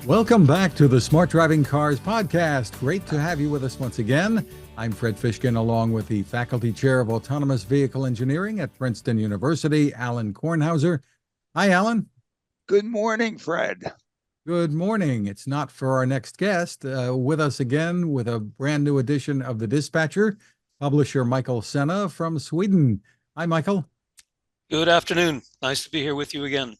Welcome back to the Smart Driving Cars podcast. Great to have you with us once again. I'm Fred Fishkin, along with the Faculty Chair of Autonomous Vehicle Engineering at Princeton University, Alain Kornhauser. Hi, Alain. Good morning, Fred. Good morning. It's not for our next guest. With us again with a brand new edition of The Dispatcher, publisher Michael Sena from Sweden. Hi, Michael. Good afternoon. Nice to be here with you again.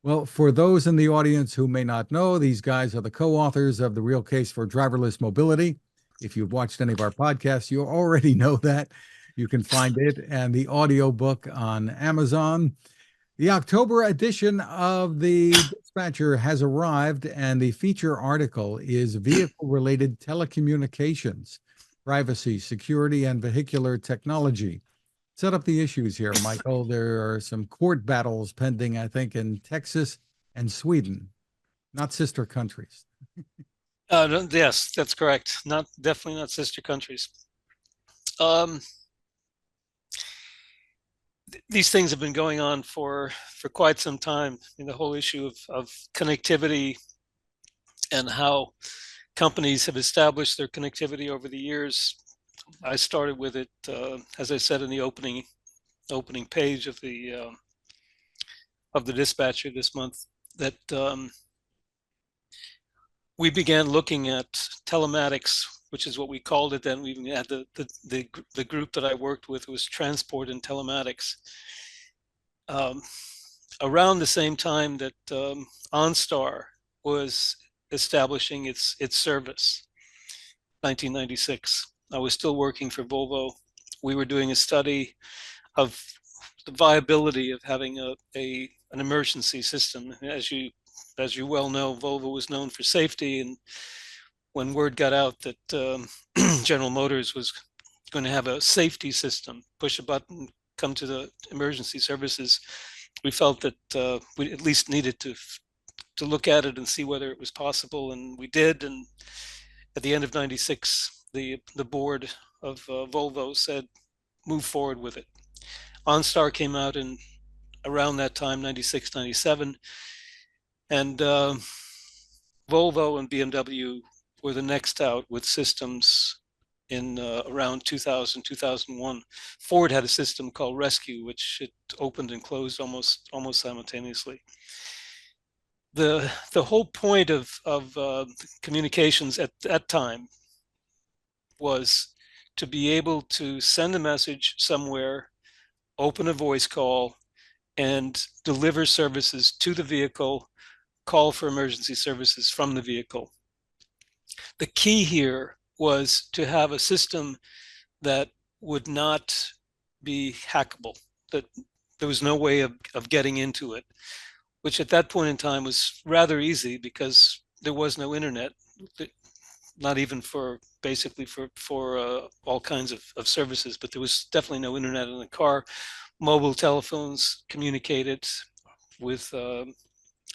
Well, for those in the audience who may not know, these guys are the co-authors of The Real Case for Driverless Mobility. If you've watched any of our podcasts, you already know that. You can find it and the audiobook on Amazon. The October edition of the Dispatcher has arrived, and the feature article is Vehicle-Related Telecommunications, Privacy, Security, and Vehicular Technology. Set up the issues here, Michael. There are some court battles pending, I think, in Texas and Sweden, not sister countries. Yes, that's correct. Definitely not sister countries. These things have been going on for quite some time. The whole issue of connectivity and how companies have established their connectivity over the years. I started with it, as I said in the opening page of the Dispatcher this month, that we began looking at telematics, which is what we called it then. We even had the group that I worked with was transport and telematics. Around the same time that OnStar was establishing its service, 1996. I was still working for Volvo. We were doing a study of the viability of having an emergency system. As you well know, Volvo was known for safety, and when word got out that General Motors was going to have a safety system, push a button, come to the emergency services, we felt that we at least needed to look at it and see whether it was possible, and we did. And at the end of '96, the board of Volvo said, move forward with it. OnStar came out in around that time, 96, 97. And Volvo and BMW were the next out with systems in around 2000, 2001. Ford had a system called Rescue, which it opened and closed almost simultaneously. The whole point of communications at that time was to be able to send a message somewhere, open a voice call, and deliver services to the vehicle, call for emergency services from the vehicle. The key here was to have a system that would not be hackable, that there was no way of getting into it, which at that point in time was rather easy because there was no internet, not even for all kinds of services, but there was definitely no internet in the car. Mobile telephones communicated with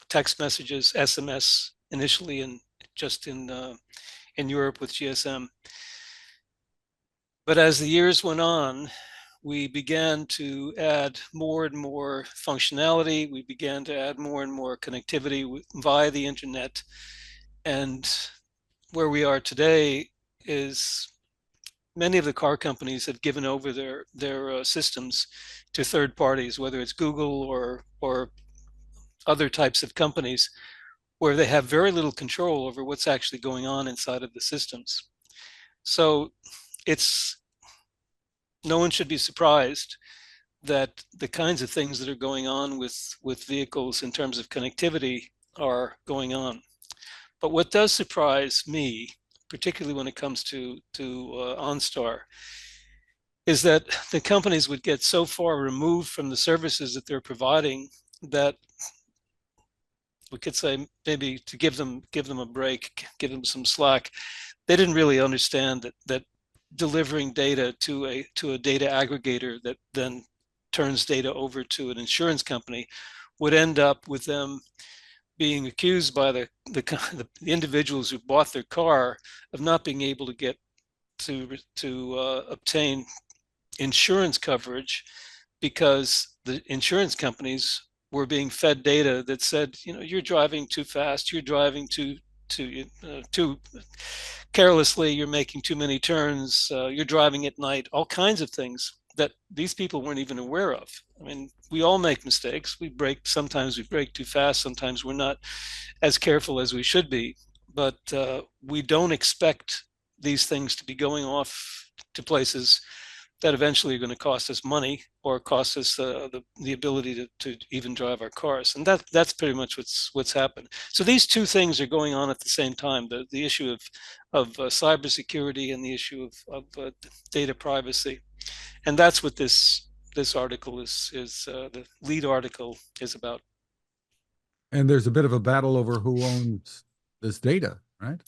text messages, SMS initially, and just in Europe with GSM. But as the years went on, we began to add more and more functionality. We began to add more and more connectivity via the internet. And where we are today is many of the car companies have given over their systems to third parties, whether it's Google or other types of companies, where they have very little control over what's actually going on inside of the systems. So no one should be surprised that the kinds of things that are going on with vehicles in terms of connectivity are going on. But what does surprise me, particularly when it comes to OnStar, is that the companies would get so far removed from the services that they're providing that we could say, maybe to give them a break, give them some slack. They didn't really understand that delivering data to a data aggregator that then turns data over to an insurance company would end up with them being accused by the individuals who bought their car of not being able to get to obtain insurance coverage because the insurance companies were being fed data that said, you're driving too fast, you're driving too carelessly, you're making too many turns, you're driving at night, all kinds of things that these people weren't even aware of. I mean, we all make mistakes. Sometimes we brake too fast, sometimes we're not as careful as we should be, but we don't expect these things to be going off to places that eventually are going to cost us money or cost us the ability to even drive our cars. And that's pretty much what's happened. So these two things are going on at the same time: the issue of cybersecurity and the issue of data privacy. And that's what this article is the lead article is about. And there's a bit of a battle over who owns this data, right?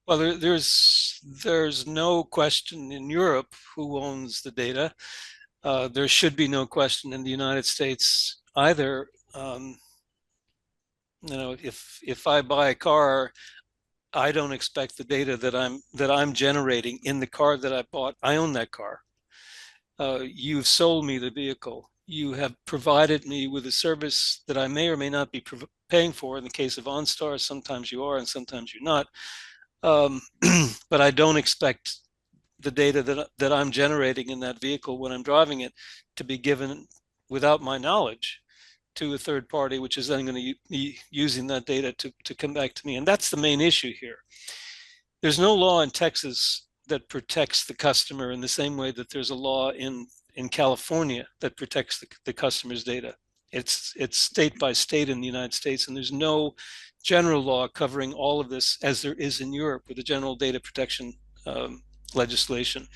Well, there's no question in Europe who owns the data. There should be no question in the United States either. If I buy a car, I don't expect the data that I'm generating in the car that I bought. I own that car. You've sold me the vehicle. You have provided me with a service that I may or may not be paying for. In the case of OnStar, sometimes you are and sometimes you're not. But I don't expect the data that I'm generating in that vehicle when I'm driving it to be given without my knowledge to a third party, which is then going to be using that data to come back to me. And that's the main issue here. There's no law in Texas that protects the customer in the same way that there's a law in California that protects the customer's data. It's state by state in the United States, and there's no general law covering all of this as there is in Europe with the general data protection legislation.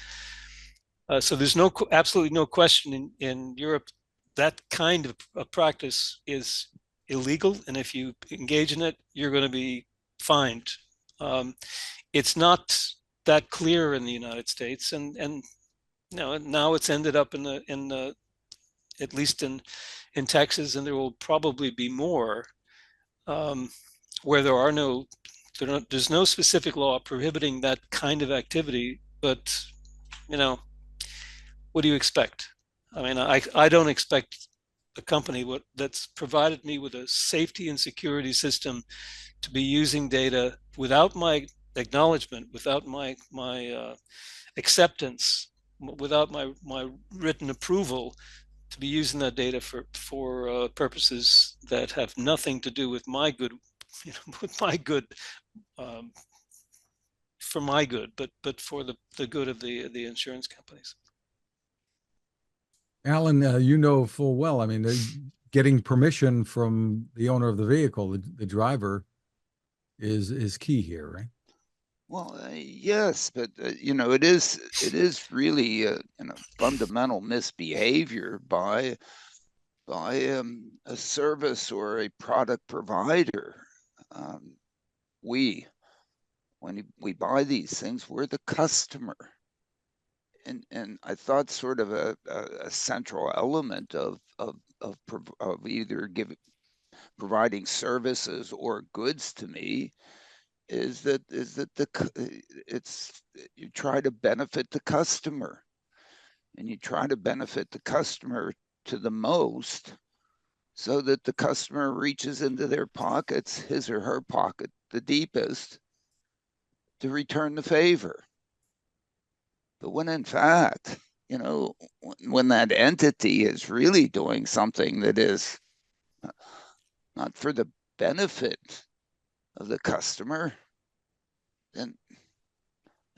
So there's absolutely no question in Europe that kind of practice is illegal, and if you engage in it, you're going to be fined. It's not that clear in the United States, and now it's ended up in at least in Texas, and there will probably be more where there's no specific law prohibiting that kind of activity. But what do you expect? I mean, I don't expect a company that's provided me with a safety and security system to be using data without my acknowledgement, without my acceptance, without my written approval, to be using that data for purposes that have nothing to do with my good, with my good, for my good, but for the good of the insurance companies. Alan, full well. I mean, getting permission from the owner of the vehicle, the driver, is key here, right? Well, yes, but it is really fundamental misbehavior by a service or a product provider. When we buy these things, we're the customer. And I thought sort of a central element of either providing services or goods to me is that you try to benefit the customer, and you try to benefit the customer to the most, so that the customer reaches into their pockets, his or her pocket, the deepest, to return the favor. But when in fact, when that entity is really doing something that is not for the benefit of the customer, then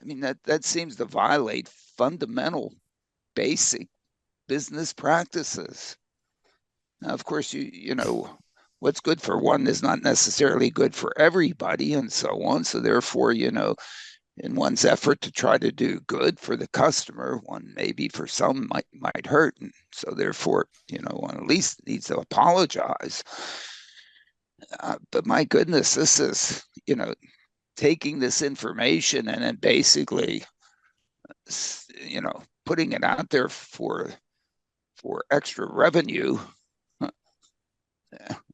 I mean that seems to violate fundamental, basic business practices. Now, of course, what's good for one is not necessarily good for everybody, and so on. So therefore, in one's effort to try to do good for the customer, one maybe for some might hurt, and so therefore, one at least needs to apologize. But my goodness, this is taking this information and then basically putting it out there for extra revenue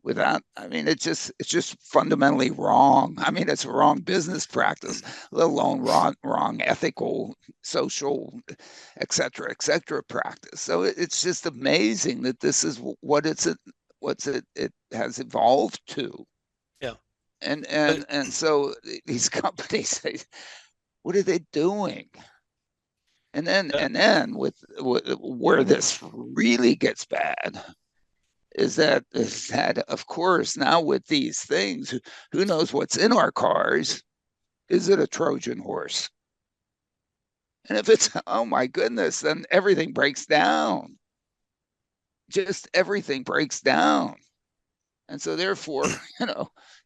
without, I mean, it's just fundamentally wrong. I mean, it's a wrong business practice, let alone wrong ethical, social, et cetera, practice. So it's just amazing that this is what what's it has evolved to. Yeah. And so these companies say, what are they doing? And then with where this really gets bad is that of course now with these things, who knows what's in our cars? Is it a Trojan horse? And if it's, oh my goodness, then everything breaks down. Just everything breaks down. And so therefore,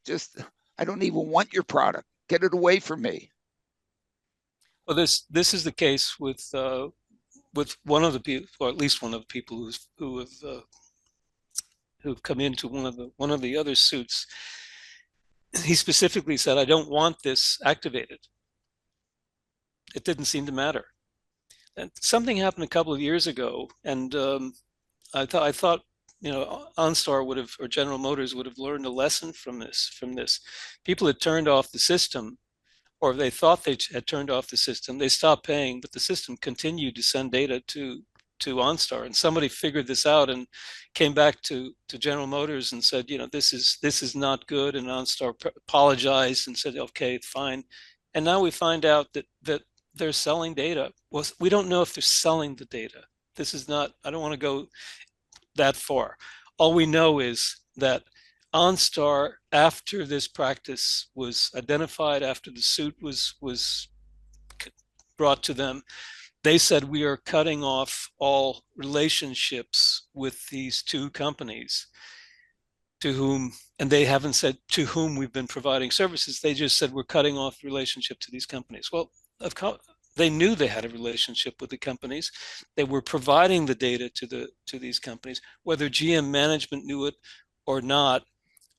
just I don't even want your product. Get it away from me. Well, this is the case with one of the people, or at least one of the people who've come into one of the other suits. He specifically said, "I don't want this activated." It didn't seem to matter. And something happened a couple of years ago, and I thought OnStar would have, or General Motors would have learned a lesson from this. People had turned off the system, or they thought they had turned off the system. They stopped paying, but the system continued to send data to OnStar. And somebody figured this out and came back to General Motors and said, this is not good. And OnStar apologized and said, okay, fine. And now we find out that they're selling data. Well, we don't know if they're selling the data. This is not, I don't want to go that far. All we know is that OnStar, after this practice was identified, after the suit was brought to them, they said, we are cutting off all relationships with these two companies to whom, and they haven't said to whom we've been providing services. They just said, we're cutting off relationship to these companies. Well, of course, they knew they had a relationship with the companies. They were providing the data to these companies. Whether GM management knew it or not,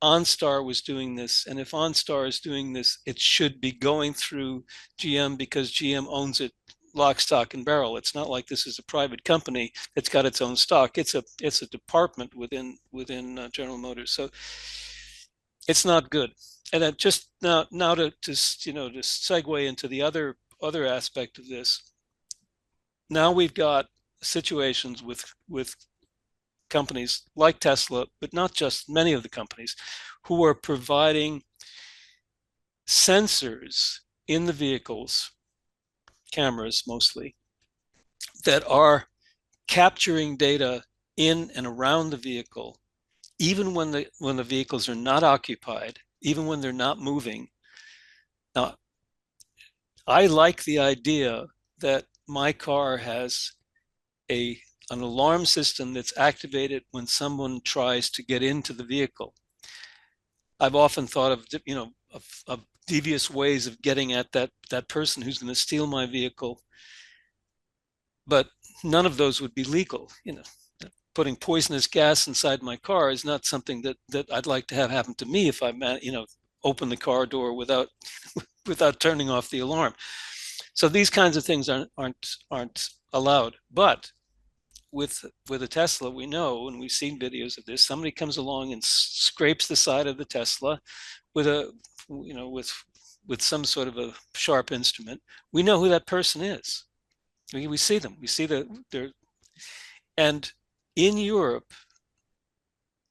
OnStar was doing this. And if OnStar is doing this, it should be going through GM because GM owns it lock, stock, and barrel. It's not like this is a private company that's got its own stock. It's a department within General Motors. So it's not good. And then just now to segue into the other aspect of this. Now we've got situations with companies like Tesla, but not just, many of the companies who are providing sensors in the vehicles, cameras mostly, that are capturing data in and around the vehicle, even when the vehicles are not occupied, even when they're not moving. Now, I like the idea that my car has an alarm system that's activated when someone tries to get into the vehicle. I've often thought of devious ways of getting at that person who's going to steal my vehicle, but none of those would be legal. Putting poisonous gas inside my car is not something that I'd like to have happen to me if I open the car door without turning off the alarm. So these kinds of things aren't allowed. But with a Tesla, we know, and we've seen videos of this, somebody comes along and scrapes the side of the Tesla with some sort of a sharp instrument. We know who that person is. We see them. We see they're, and in Europe,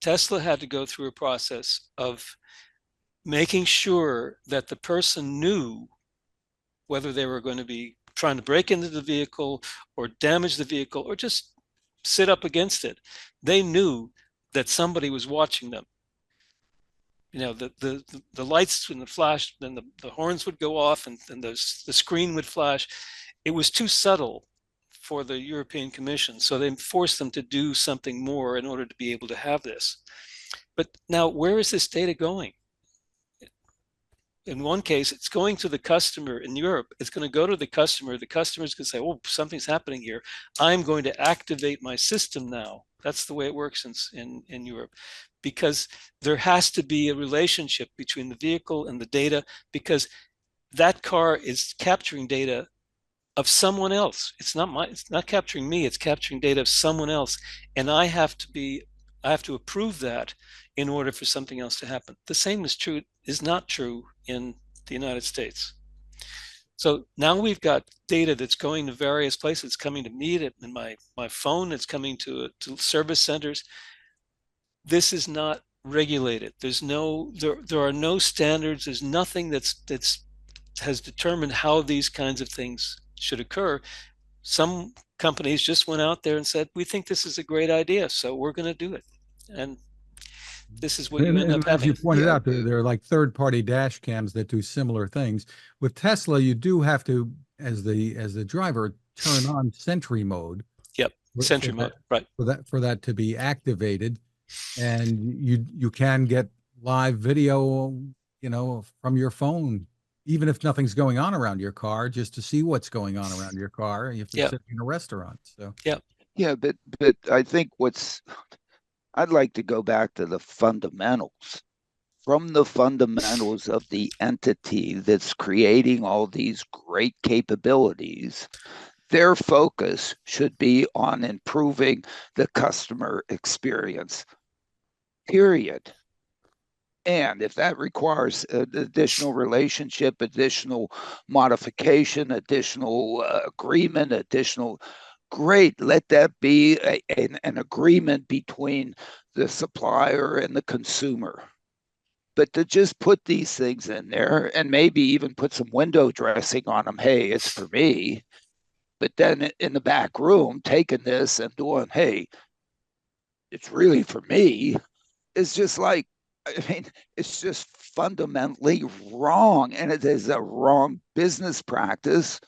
Tesla had to go through a process of making sure that the person knew whether they were going to be trying to break into the vehicle or damage the vehicle or just sit up against it. They knew that somebody was watching them. The lights and the flash, then the horns would go off and the screen would flash. It was too subtle for the European Commission, so they forced them to do something more in order to be able to have this. But now, where is this data going? In one case, it's going to the customer in Europe. It's going to go to the customer. The customer's going to say, oh, something's happening here. I'm going to activate my system now. That's the way it works in Europe, because there has to be a relationship between the vehicle and the data, because that car is capturing data of someone else. It's not capturing me, it's capturing data of someone else. And I have to approve that in order for something else to happen. The same is not true in the United States. So now we've got data that's going to various places. It's coming to me in my phone, it's coming to service centers. this is not regulated. There are no standards. There's nothing that's has determined how these kinds of things should occur. Some companies just went out there and said, we think this is a great idea, so we're going to do it. And this is what you end up as you having. pointed Yeah, out, there are like third-party dash cams that do similar things. With Tesla, you do have to, as the driver, turn on Sentry mode Yep, for Sentry mode, right. for that to be activated. And you can get live video, from your phone, even if nothing's going on around your car, just to see what's going on around your car if you're Yep, sitting in a restaurant. So yep. yeah, but I think I'd like to go back to the fundamentals. From the fundamentals of the entity that's creating all these great capabilities, their focus should be on improving the customer experience, period. And if that requires an additional relationship, additional modification, additional agreement, additional, great, let that be an agreement between the supplier and the consumer. But to just put these things in there and maybe even put some window dressing on them, hey, it's for me. But then in the back room, taking this and doing, hey, it's really for me, is just like, I mean, it's just fundamentally wrong. And it is a wrong business practice.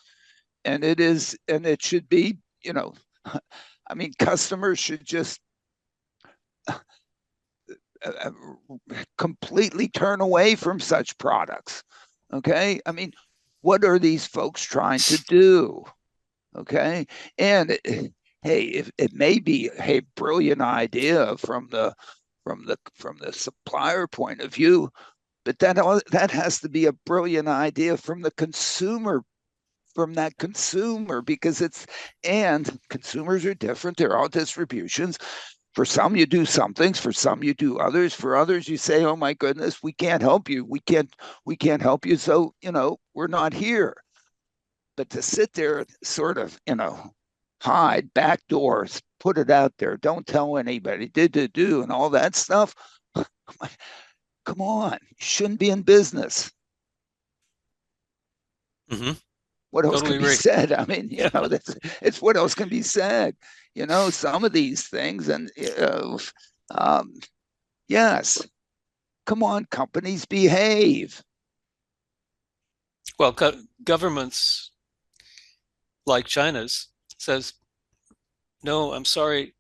And it should be, I mean, customers should just uh, completely turn away from such products. Okay. I mean, what are these folks trying to do? Okay. And hey, if it may be a brilliant idea from the supplier point of view, but that has to be a brilliant idea from the consumer, from that consumer, because and consumers are different. They're all distributions. For some, you do some things. For some, you do others. For others, you say, "Oh my goodness, we can't help you. We can't help you. So we're not here." But to sit there, sort of, hide back doors, put it out there, don't tell anybody, do, and all that stuff. Come on, you shouldn't be in business. Mm-hmm. What else Totally can be agree. said? I mean, Yeah. it's what else can be said? Some of these things, and yes, come on, companies, behave. Well, governments like China's says, no, I'm sorry,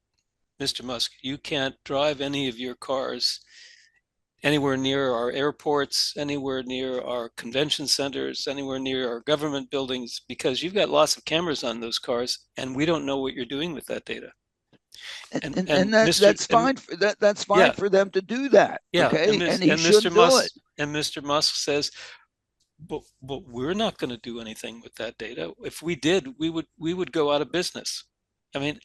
Mr. Musk, you can't drive any of your cars anywhere near our airports, anywhere near our convention centers, anywhere near our government buildings, because you've got lots of cameras on those cars, and we don't know what you're doing with that data. And that's fine. That's fine yeah, for them to do that. yeah, Okay, and he should do it. And Mr. Musk says, but we're not going to do anything with that data. If we did, we would go out of business. I mean,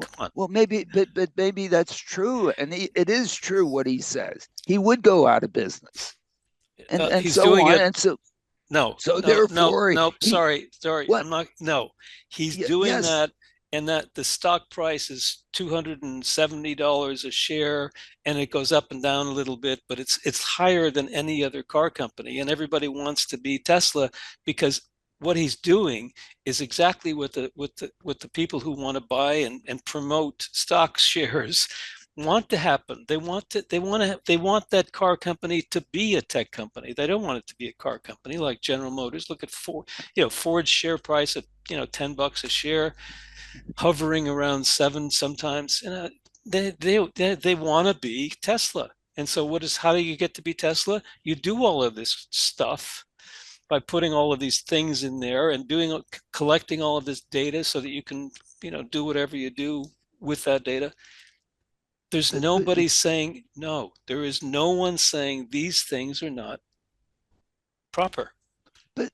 come on. Well, maybe, but maybe that's true, and it is true what he says. He would go out of business, and He's so doing on, it. and so No, so no, no, therefore no. he Sorry. what? I'm not. No, he's doing Yes. that, and that the stock price is $270 a share, and it goes up and down a little bit, but it's higher than any other car company, and everybody wants to be Tesla because what he's doing is exactly what the people who want to buy and promote stock shares want to happen. They want that car company to be a tech company. They don't want it to be a car company like General Motors. Look at Ford, Ford's share price at $10 a share, hovering around 7 sometimes. They want to be Tesla. And so how do you get to be Tesla? You do all of this stuff by putting all of these things in there and collecting all of this data so that you can do whatever you do with that data. There's nobody saying no. There is no one saying these things are not proper. But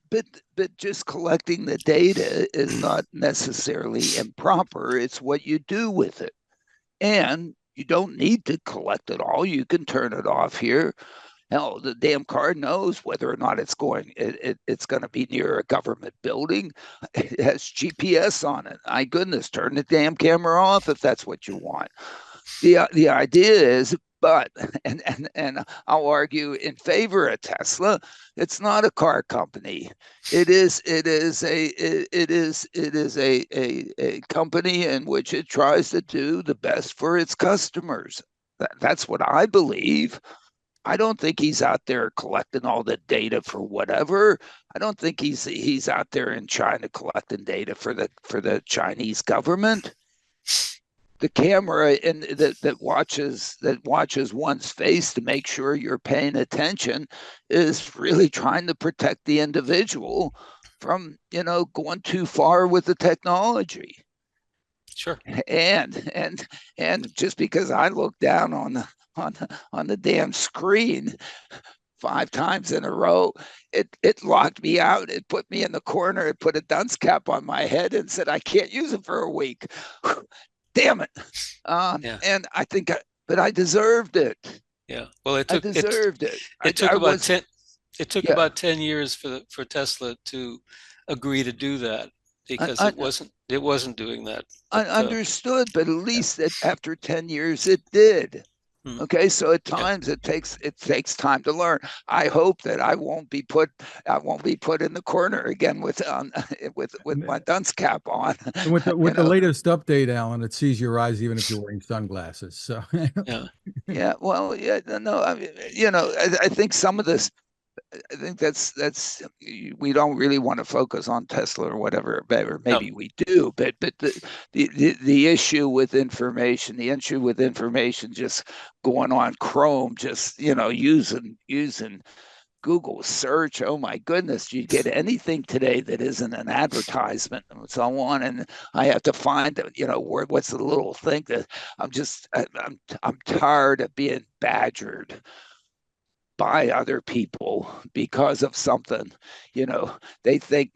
just collecting the data is not necessarily improper. It's what you do with it, and you don't need to collect it all. You can turn it off here. Hell, the damn car knows whether or not it's going to be near a government building. It has GPS on it. My goodness, turn the damn camera off if that's what you want. The idea is, but and I'll argue in favor of Tesla. It's not a car company. It is a company in which it tries to do the best for its customers. That's what I believe. I don't think he's out there collecting all the data for whatever. I don't think he's out there in China collecting data for the Chinese government. The camera and that watches one's face to make sure you're paying attention is really trying to protect the individual from going too far with the technology. Sure. And just because I look down on the damn screen 5 times in a row, it locked me out. It put me in the corner. It put a dunce cap on my head and said I can't use it for a week. Damn it. Yeah. And I think, but I deserved it. Yeah. Well, I deserved it. It took I about was, 10. It took yeah. about 10 years for Tesla to agree to do that, because it wasn't doing that. I But, understood, but at least after 10 years, it did. Okay, so at times it takes time to learn. I hope that I won't be put in the corner again with my dunce cap on. And with the latest update, Alan, it sees your eyes even if you're wearing sunglasses. So yeah. Yeah, well, yeah, no, I mean, I think some of this, I think that's we don't really want to focus on Tesla or whatever, or maybe we do, but the issue with information, just going on Chrome, just using Google search. Oh my goodness, you get anything today that isn't an advertisement and so on. And I have to find what's the little thing that I'm tired of being badgered by other people because of something. They think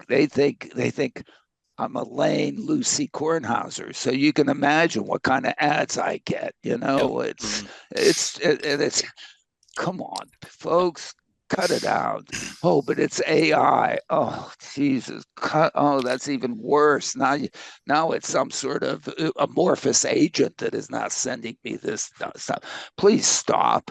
I'm Alain Lucy Kornhauser. So you can imagine what kind of ads I get. It's come on, folks, cut it out. Oh, but it's AI. Oh, Jesus. Oh, that's even worse. Now it's some sort of amorphous agent that is now sending me this stuff. Please stop.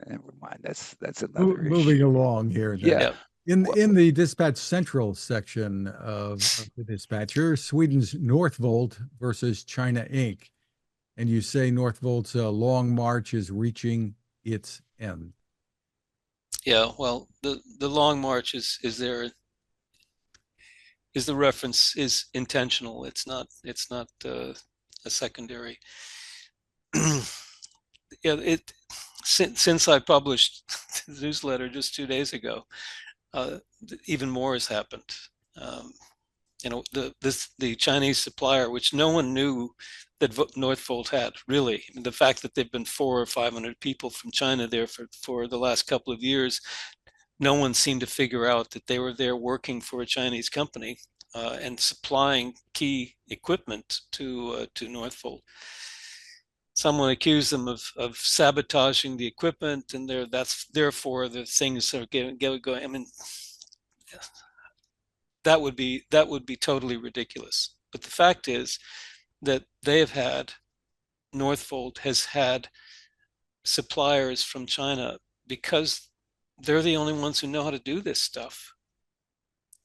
Never mind. That's another moving issue. along here. Then. Yeah. In the Dispatch Central section of the Dispatcher, Sweden's Northvolt versus China Inc. And you say Northvolt's long march is reaching its end. Yeah. Well, the long march is the reference is intentional. It's not a secondary. Yeah. Since I published the newsletter just 2 days ago, even more has happened. The Chinese supplier, which no one knew that Northvolt had, really. The fact that they've been 400 or 500 people from China there for the last couple of years, no one seemed to figure out that they were there working for a Chinese company and supplying key equipment to Northvolt. Someone accused them of sabotaging the equipment, and therefore the things are going. I mean, that would be totally ridiculous. But the fact is that Northvolt has had suppliers from China because they're the only ones who know how to do this stuff.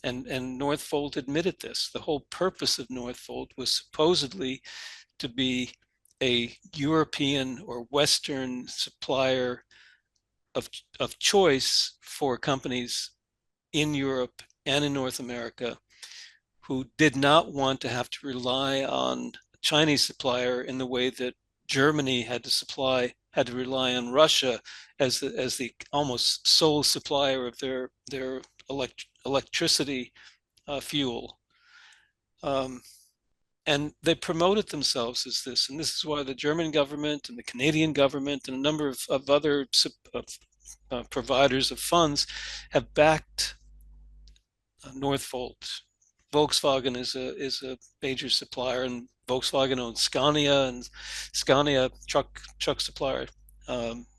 And Northvolt admitted this. The whole purpose of Northvolt was supposedly to be a European or Western supplier of choice for companies in Europe and in North America who did not want to have to rely on a Chinese supplier in the way that Germany had to rely on Russia as the almost sole supplier of their electricity fuel. And they promoted themselves as this. And this is why the German government and the Canadian government and a number of other providers of funds have backed Northvolt. Volkswagen is a major supplier, and Volkswagen owns Scania, and Scania truck supplier.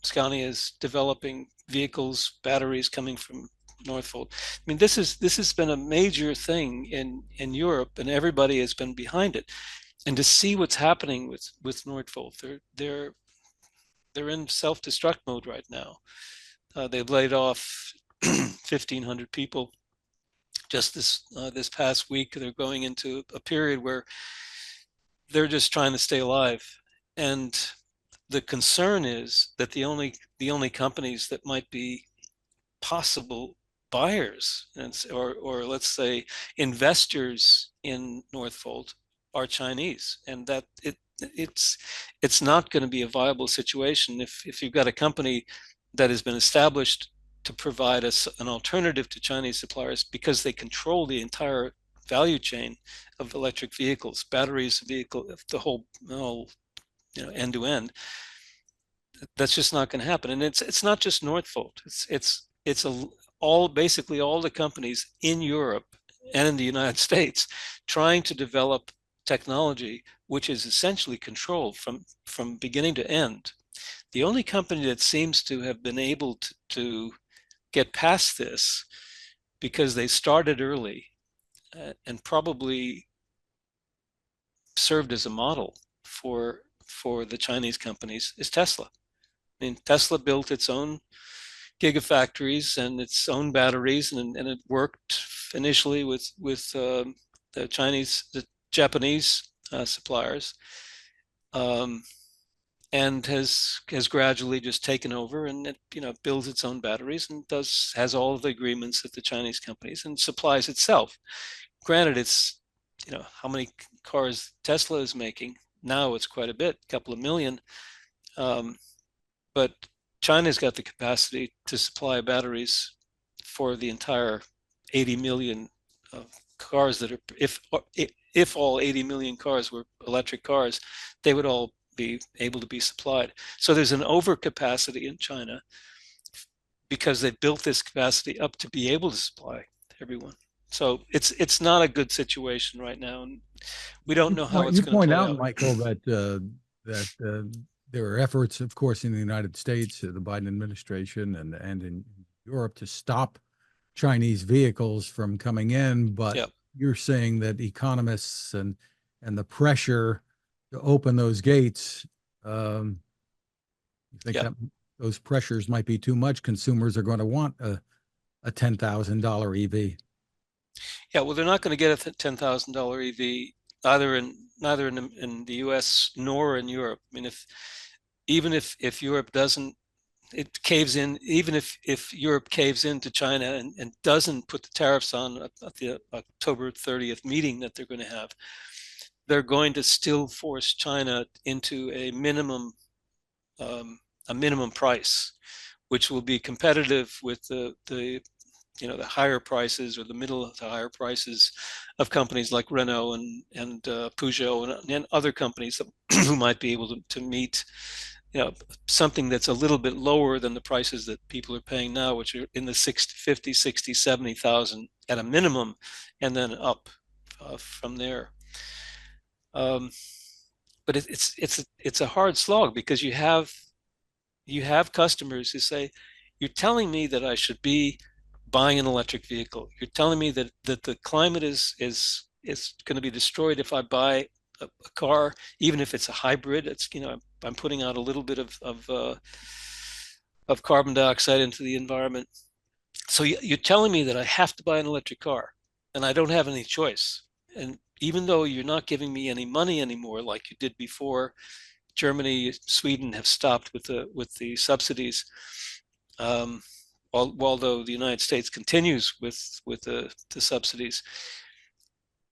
Scania is developing vehicles, batteries coming from Northvolt. I mean, this has been a major thing in Europe, and everybody has been behind it. and to see what's happening with Northvolt. They're in self-destruct mode right now. They've laid off 1,500 people just this past week. They're going into a period where they're just trying to stay alive, and the concern is that the only companies that might be possible buyers or let's say investors in Northvolt are Chinese, and that it's not going to be a viable situation if you've got a company that has been established to provide us an alternative to Chinese suppliers because they control the entire value chain of electric vehicles, batteries, vehicle, the whole end to end. That's just not going to happen. And it's not just Northvolt. It's basically all the companies in Europe and in the United States trying to develop technology which is essentially controlled from beginning to end. The only company that seems to have been able to get past this because they started early and probably served as a model for the Chinese companies is Tesla. I mean, Tesla built its own gigafactories and its own batteries, and it worked initially with the Japanese suppliers, and has gradually just taken over, and it builds its own batteries and has all of the agreements with the Chinese companies and supplies itself. Granted, it's how many cars Tesla is making now? It's quite a bit, a couple of million. But China's got the capacity to supply batteries for the entire 80 million cars that are, if all 80 million cars were electric cars, they would all be able to be supplied. So there's an overcapacity in China because they built this capacity up to be able to supply everyone. So it's not a good situation right now, and we don't know how it's going to play out. You point out, Michael, that there are efforts, of course, in the United States, the Biden administration, and in Europe to stop Chinese vehicles from coming in. But Yep. You're saying that economists and the pressure to open those gates, you think Yep. that those pressures might be too much? Consumers are going to want a $10,000 EV. Yeah, well, they're not going to get a $10,000 EV neither in the U.S. nor in Europe. I mean, even if Europe doesn't, it caves in. Even if Europe caves into China and doesn't put the tariffs on at the October 30th meeting that they're going to have, they're going to still force China into a minimum price, which will be competitive with the higher prices or the middle to higher prices of companies like Renault and Peugeot and other companies who might be able to meet something that's a little bit lower than the prices that people are paying now, which are in the 50, 60, 70,000 at a minimum, and then up from there. But it's a hard slog because you have customers who say, "You're telling me that I should be buying an electric vehicle. You're telling me that the climate is going to be destroyed if I buy a car, even if it's a hybrid. It's I'm putting out a little bit of carbon dioxide into the environment. So you're telling me that I have to buy an electric car, and I don't have any choice. And even though you're not giving me any money anymore, like you did before, Germany, Sweden have stopped with the subsidies." Although the United States continues with the subsidies.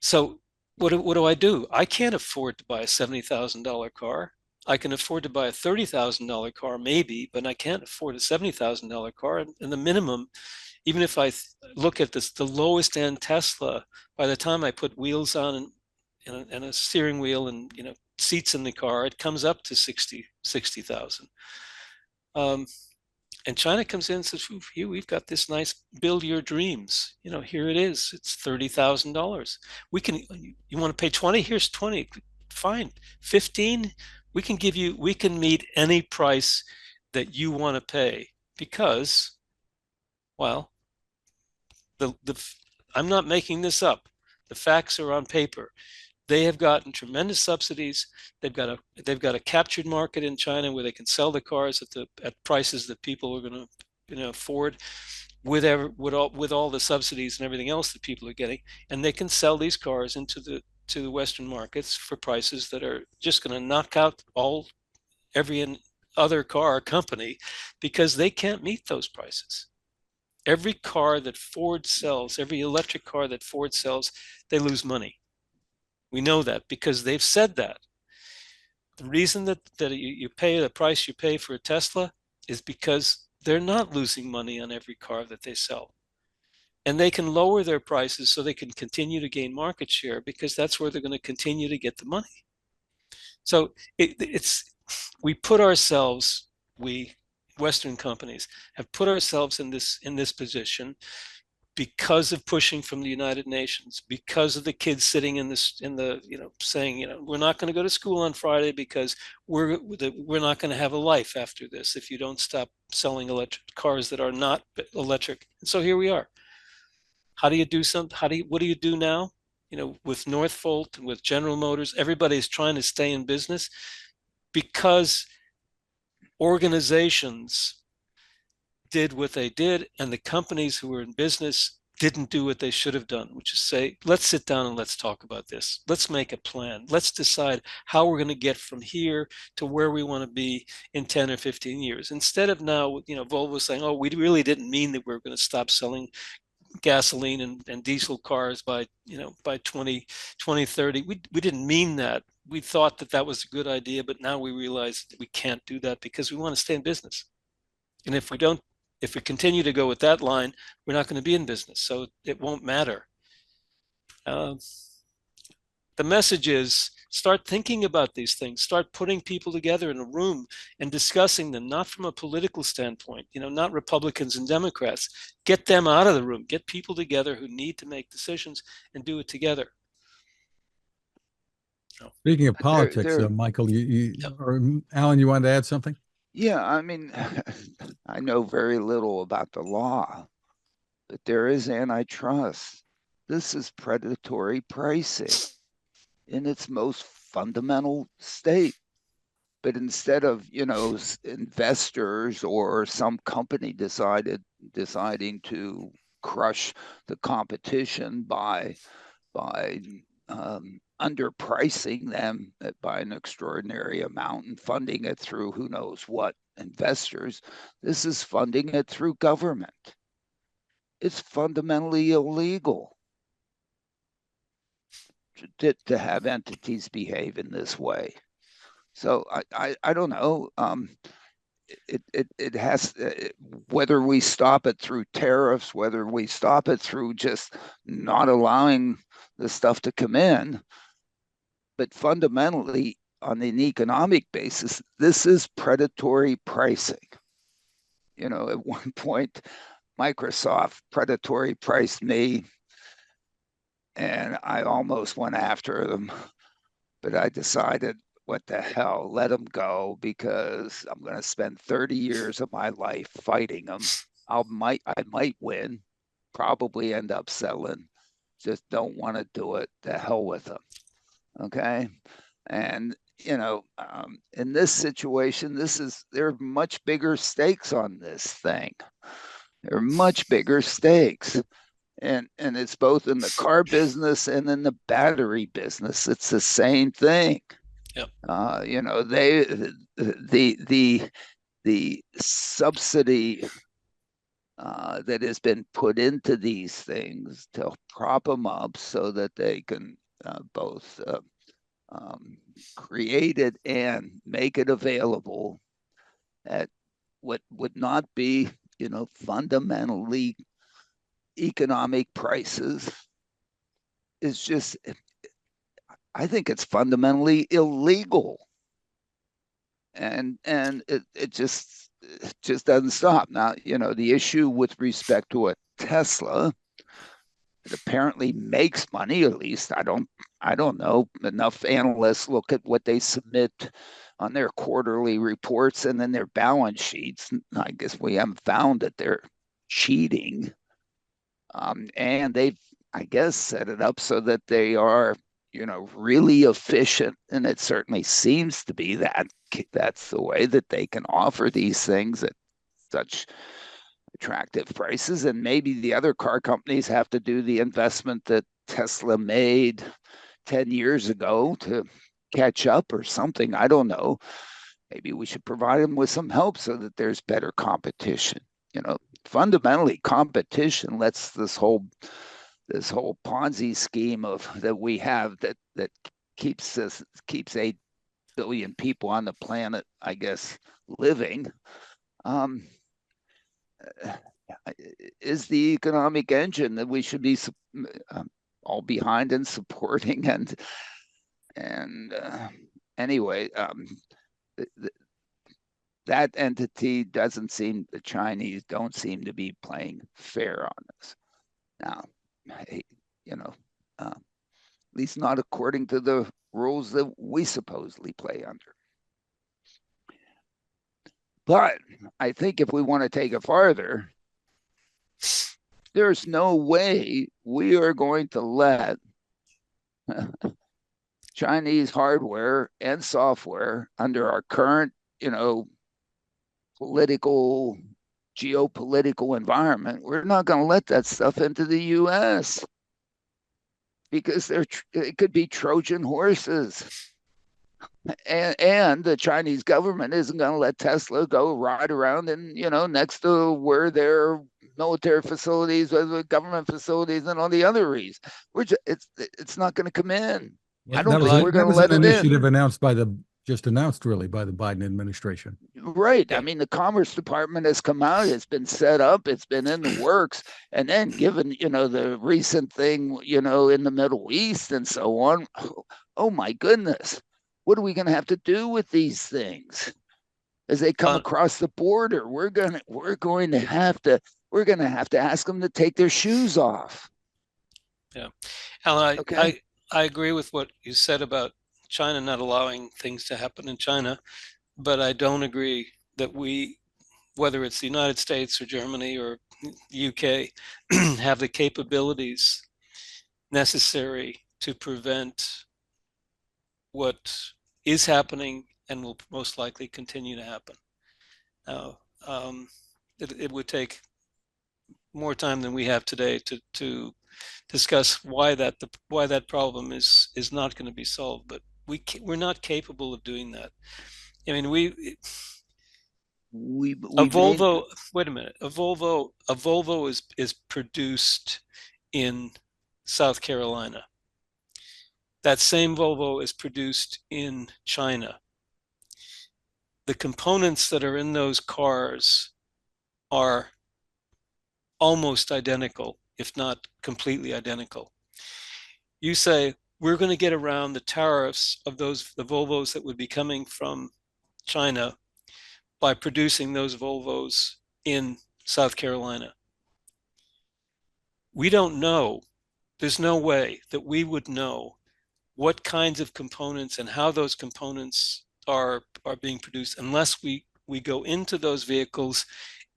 So what do I do? I can't afford to buy a $70,000 car. I can afford to buy a $30,000 car maybe, but I can't afford a $70,000 car. And the minimum, even if I look at the lowest end Tesla, by the time I put wheels on and a steering wheel and seats in the car, it comes up to 60,000. And China comes in and says, we've got this nice build your dreams. Here it is. It's $30,000. You want to pay 20? Here's 20. Fine. 15? We can meet any price that you want to pay because, well, I'm not making this up. The facts are on paper. They have gotten tremendous subsidies. They've got a captured market in China where they can sell the cars at prices that people are going to afford with all the subsidies and everything else that people are getting, and they can sell these cars into the Western markets for prices that are just going to knock out every other car company because they can't meet those prices. Every car that Ford sells, every electric car that Ford sells, they lose money. We know that because they've said that. The reason that you pay the price you pay for a Tesla is because they're not losing money on every car that they sell. And they can lower their prices so they can continue to gain market share because that's where they're going to continue to get the money. So we put ourselves, we Western companies have put ourselves in this position because of pushing from the United Nations, because of the kids sitting saying, we're not going to go to school on Friday because we're not going to have a life after this if you don't stop selling electric cars that are not electric. And so here we are. How do you do something? What do you do now? With Northvolt and with General Motors, everybody's trying to stay in business because organizations did what they did, and the companies who were in business didn't do what they should have done, which is say, let's sit down and let's talk about this. Let's make a plan. Let's decide how we're going to get from here to where we want to be in 10 or 15 years. Instead of now, Volvo saying, oh, we really didn't mean that we were going to stop selling gasoline and diesel cars by 2030. We didn't mean that. We thought that was a good idea, but now we realize that we can't do that because we want to stay in business. And if we continue to go with that line, we're not going to be in business. So it won't matter. The message is start thinking about these things, start putting people together in a room and discussing them, not from a political standpoint, not Republicans and Democrats. Get them out of the room, get people together who need to make decisions and do it together. Speaking of politics, Michael, or Alan, you wanted to add something? Yeah, I mean, I know very little about the law, but there is antitrust. This is predatory pricing in its most fundamental state. But instead of, investors or some company deciding to crush the competition by underpricing them by an extraordinary amount and funding it through who knows what investors, this is funding it through government. It's fundamentally illegal to have entities behave in this way. So I don't know. It has, whether we stop it through tariffs, whether we stop it through just not allowing the stuff to come in, but fundamentally on an economic basis, this is predatory pricing. At one point, Microsoft predatory priced me, and I almost went after them, but I decided, what the hell, let them go, because I'm going to spend 30 years of my life fighting them. I might win, probably end up selling. Just don't want to do it. The hell with them. Okay. And, in this situation, there are much bigger stakes on this thing. There are much bigger stakes. And it's both in the car business and in the battery business. It's the same thing. Yep. The subsidy that has been put into these things to prop them up so that they can both create it and make it available at what would not be, fundamentally economic prices, is just, I think it's fundamentally illegal. And it just doesn't stop. Now, the issue with respect to a Tesla, it apparently makes money, at least I don't know. Enough analysts look at what they submit on their quarterly reports and then their balance sheets. I guess we haven't found that they're cheating. And they've, I guess, set it up so that they are really efficient, and it certainly seems to be that's the way that they can offer these things at such attractive prices. And maybe the other car companies have to do the investment that Tesla made 10 years ago to catch up or something. I don't know. Maybe we should provide them with some help so that there's better competition. Fundamentally, competition lets this whole Ponzi scheme that we have that keeps 8 billion people on the planet, I guess, living, is the economic engine that we should be all behind and supporting. And anyway, that entity the Chinese don't seem to be playing fair on this. Now, at least not according to the rules that we supposedly play under. But I think if we want to take it farther, there's no way we are going to let Chinese hardware and software under our current, geopolitical environment. We're not going to let that stuff into the U.S. because it could be Trojan horses. And the Chinese government isn't going to let Tesla go ride around and, next to where their military facilities, government facilities, and all the other reasons. It's not going to come in. Well, I don't think we're going to let it in. That was an initiative announced by the Biden administration. Right. Yeah. I mean, the Commerce Department has come out. It's been set up. It's been in the works. And then given, the recent thing, in the Middle East and so on, oh my goodness, what are we going to have to do with these things as they come across the border? We're going to have to ask them to take their shoes off. Yeah. Alan, okay. I agree with what you said about China not allowing things to happen in China, but I don't agree that whether it's the United States or Germany or the UK, have the capabilities necessary to prevent what is happening and will most likely continue to happen. It would take more time than we have today to discuss why that problem is not going to be solved, but we're not capable of doing that. I mean, Volvo. Wait a minute. A Volvo is produced in South Carolina. That same Volvo is produced in China. The components that are in those cars are almost identical, if not completely identical. You say, we're going to get around the tariffs of the Volvos that would be coming from China by producing those Volvos in South Carolina. We don't know. There's no way that we would know what kinds of components and how those components are being produced unless we go into those vehicles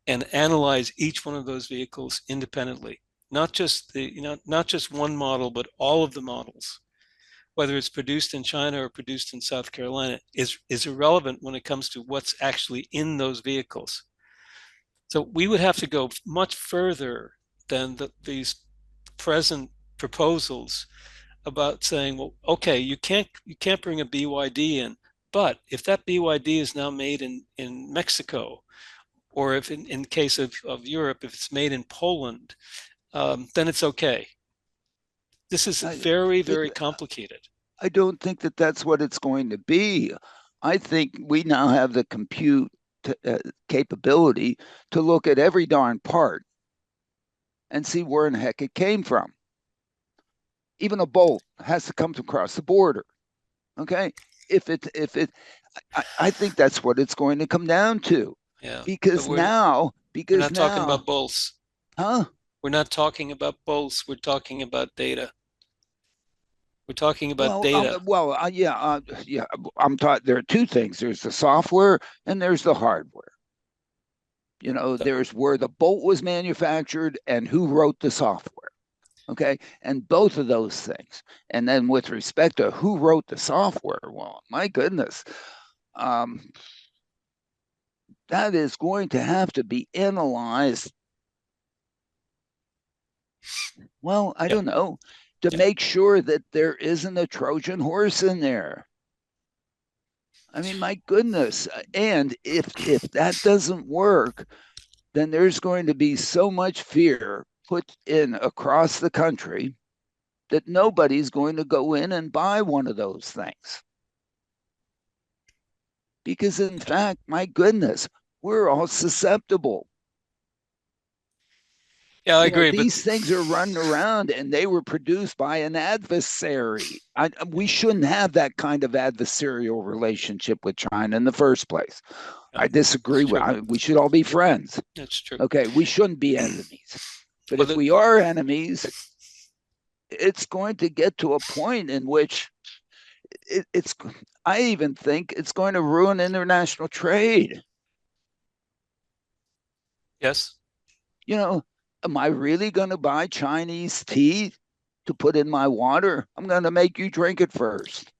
and analyze each one of those vehicles independently. Not just one model, but all of the models. Whether it's produced in China or produced in South Carolina is irrelevant when it comes to what's actually in those vehicles. So we would have to go much further than these present proposals about saying, well, okay, you can't bring a BYD in, but if that BYD is now made in Mexico, or if in case of Europe, if it's made in Poland, then it's okay. This is very, very complicated. I don't think that that's what it's going to be. I think we now have the compute capability to look at every darn part and see where in the heck it came from. Even a bolt has to come across the border. Okay, I think that's what it's going to come down to. Yeah. Because we're not talking about bolts. Huh? We're not talking about bolts. We're talking about data. We're talking about data. Yeah. I'm taught there are two things. There's the software and there's the hardware. There's where the bolt was manufactured and who wrote the software. Okay. And both of those things. And then with respect to who wrote the software, well, my goodness, that is going to have to be analyzed. Well, I Yeah. don't know, to Yeah. make sure that there isn't a Trojan horse in there. I mean, my goodness. And if that doesn't work, then there's going to be so much fear put in across the country that nobody's going to go in and buy one of those things. Because in fact, my goodness, we're all susceptible. Yeah, I You know, agree. But these things are running around and they were produced by an adversary. We shouldn't have that kind of adversarial relationship with China in the first place. yeah, I disagree. it's true. We should all be friends. That's true. Okay, we shouldn't be enemies. But Well, if we are enemies, it's going to get to a point in which it's, I even think it's going to ruin international trade. yes. You know, am I really going to buy Chinese tea to put in my water? I'm going to make you drink it first.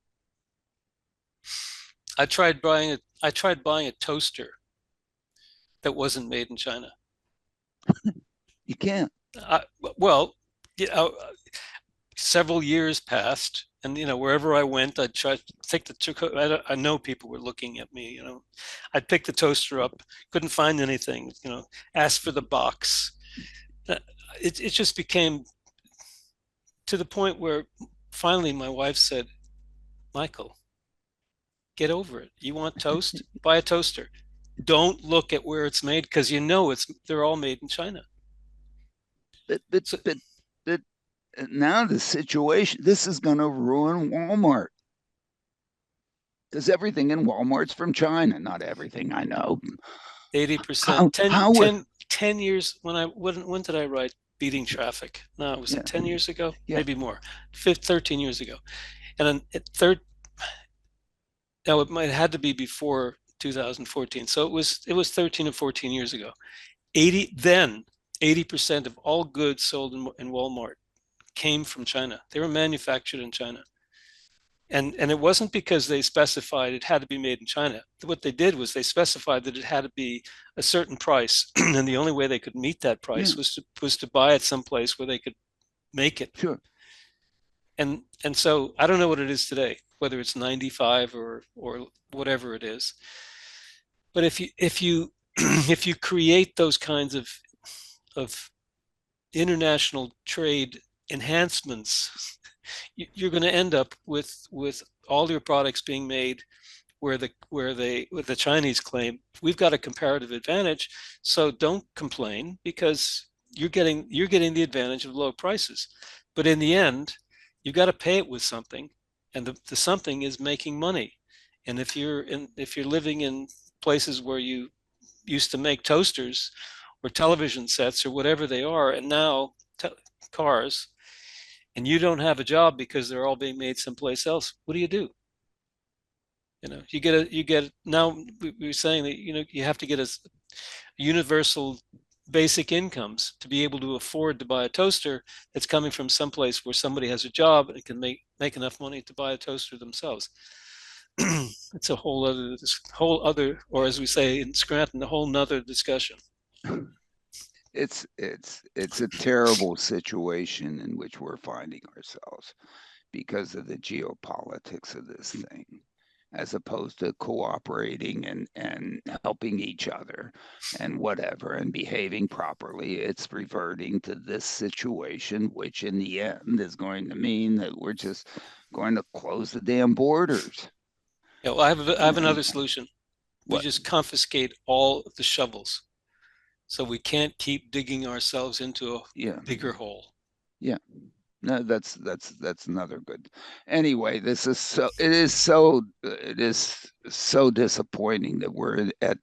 I tried buying a toaster that wasn't made in China. You can't. I, well, you know, several years passed, and wherever I went, I'd try to take I know people were looking at me. I'd pick the toaster up, couldn't find anything. Asked for the box. It just became to the point where finally my wife said, "Michael, get over it. You want toast? Buy a toaster. Don't look at where it's made because they're all made in China." But but So but but now the situation. This is going to ruin Walmart because everything in Walmart's from China. Not everything, I know. 80%, 10, How 10, 10 years when did I write Beating Traffic? No, was Yeah, it 10 years ago? yeah. Maybe more. 13 years ago. And then now it might have had to be before 2014. So it was 13 or 14 years ago. 80% of all goods sold in Walmart came from China. They were manufactured in China. And it wasn't because they specified it had to be made in China. What they did was they specified that it had to be a certain price, and the only way they could meet that Yeah, price was to buy it someplace where they could make it. sure. And so I don't know what it is today, whether it's 95 or whatever it is. But if you if you create those kinds of international trade enhancements, you're going to end up with all your products being made where the Chinese claim we've got a comparative advantage. So don't complain because you're getting the advantage of low prices. But in the end, you've got to pay it with something, and the something is making money. And if you're living in places where you used to make toasters or television sets or whatever they are, and now cars, and you don't have a job because they're all being made someplace else, what do you do? You get now we're saying that you have to get a universal basic incomes to be able to afford to buy a toaster that's coming from someplace where somebody has a job and can make enough money to buy a toaster themselves. It's a whole other, or as we say in Scranton, a whole nother discussion. It's a terrible situation in which we're finding ourselves because of the geopolitics of this thing, as opposed to cooperating and helping each other and whatever and behaving properly. It's reverting to this situation, which in the end is going to mean that we're just going to close the damn borders. Yeah, well, I have another solution. We What? just confiscate all of the shovels, so we can't keep digging ourselves into a Yeah, bigger hole. yeah. No, that's another good. Anyway, it is so disappointing that we're at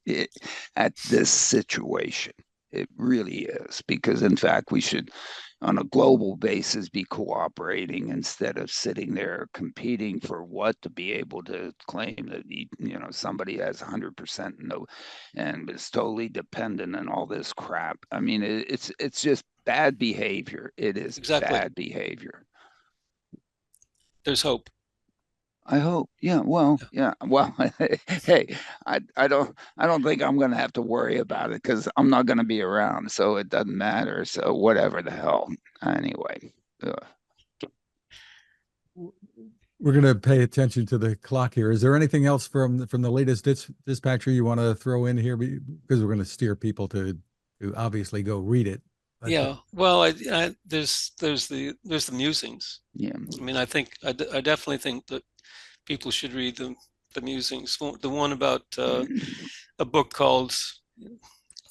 this situation. It really is, because in fact, we should, on a global basis, be cooperating instead of sitting there competing for what to be able to claim that somebody has 100% and is totally dependent on all this crap. I mean, it's just bad behavior. It is Exactly. bad behavior. There's hope. I hope. Yeah. Well. Yeah. Well. Hey, I don't think I'm going to have to worry about it because I'm not going to be around, so it doesn't matter. So whatever the hell. Anyway. We're going to pay attention to the clock here. Is there anything else from the latest dispatcher you want to throw in here? Because we're going to steer people to obviously go read it. Yeah. Well, there's the musings. Yeah. I mean, I definitely think that people should read the musings. The one about a book called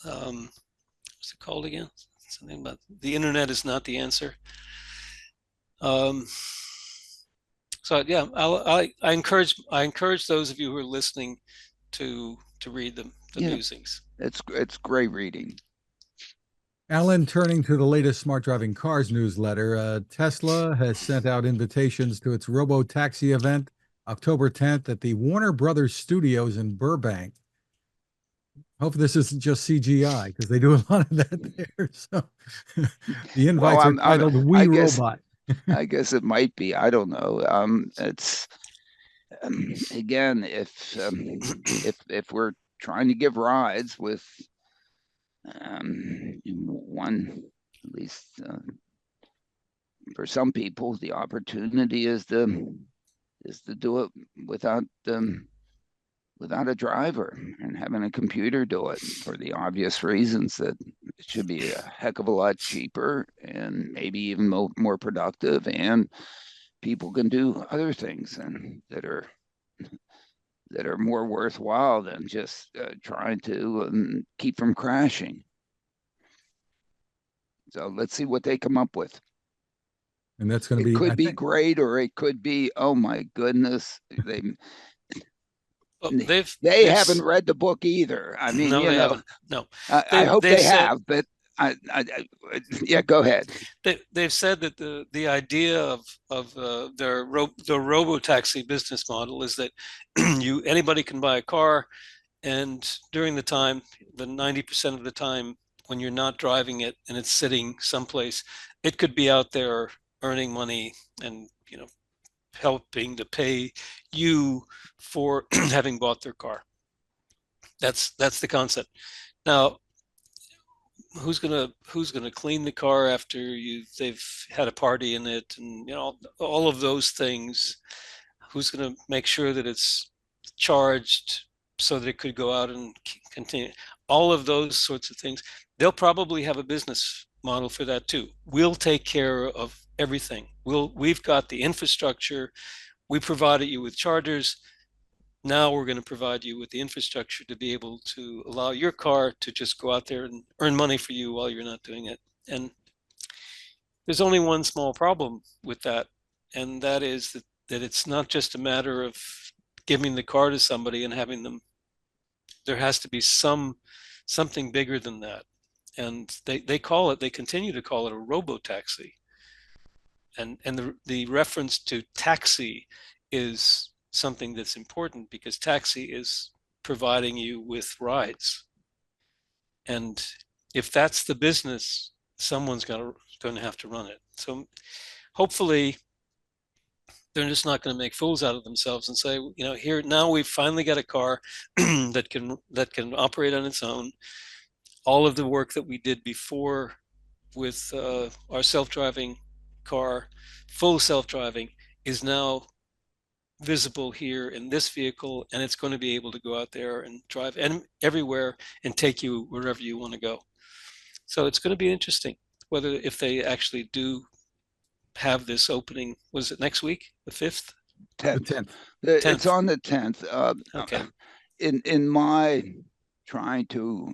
what's it called again? Something about the internet is not the answer. So yeah, I encourage those of you who are listening to read the musings. It's great reading. Alain, turning to the latest Smart Driving Cars newsletter, Tesla has sent out invitations to its Robotaxi event October 10th at the Warner Brothers Studios in Burbank. Hope this isn't just CGI because they do a lot of that there. So the invites are titled "We Robot." I guess it might be. I don't know. It's again, if we're trying to give rides with one, at least for some people, the opportunity is to do it without a driver and having a computer do it, for the obvious reasons that it should be a heck of a lot cheaper and maybe even more productive, and people can do other things and that are more worthwhile than just trying to keep from crashing. So let's see what they come up with. And that's going to be, it could be great, or it could be, oh my goodness, they haven't read the book either. I mean, no, they haven't. No, I hope they have, but yeah, go ahead. They've said that the idea of their Robotaxi business model is that anybody can buy a car, and during the 90% of the time when you're not driving it and it's sitting someplace, it could be out there earning money and helping to pay you for having bought their car. That's the concept. Now, who's gonna clean the car after they've had a party in it, and all of those things? Who's gonna make sure that it's charged so that it could go out and continue? All of those sorts of things. They'll probably have a business model for that too. We'll take care of everything. We've got the infrastructure. We provided you with chargers. Now we're going to provide you with the infrastructure to be able to allow your car to just go out there and earn money for you while you're not doing it. And there's only one small problem with that, and that is that it's not just a matter of giving the car to somebody and having them. There has to be something bigger than that. And they continue to call it a robotaxi. And the reference to taxi is something that's important, because taxi is providing you with rides. And if that's the business, someone's going to have to run it. So hopefully they're just not going to make fools out of themselves and say, here, now we've finally got a car that can operate on its own. All of the work that we did before with our self-driving car, full self-driving, is now visible here in this vehicle, and it's going to be able to go out there and drive everywhere and take you wherever you want to go. So it's going to be interesting whether, if they actually do have this opening, was it next week, the 5th? 10th. It's on the 10th. Okay. In my trying to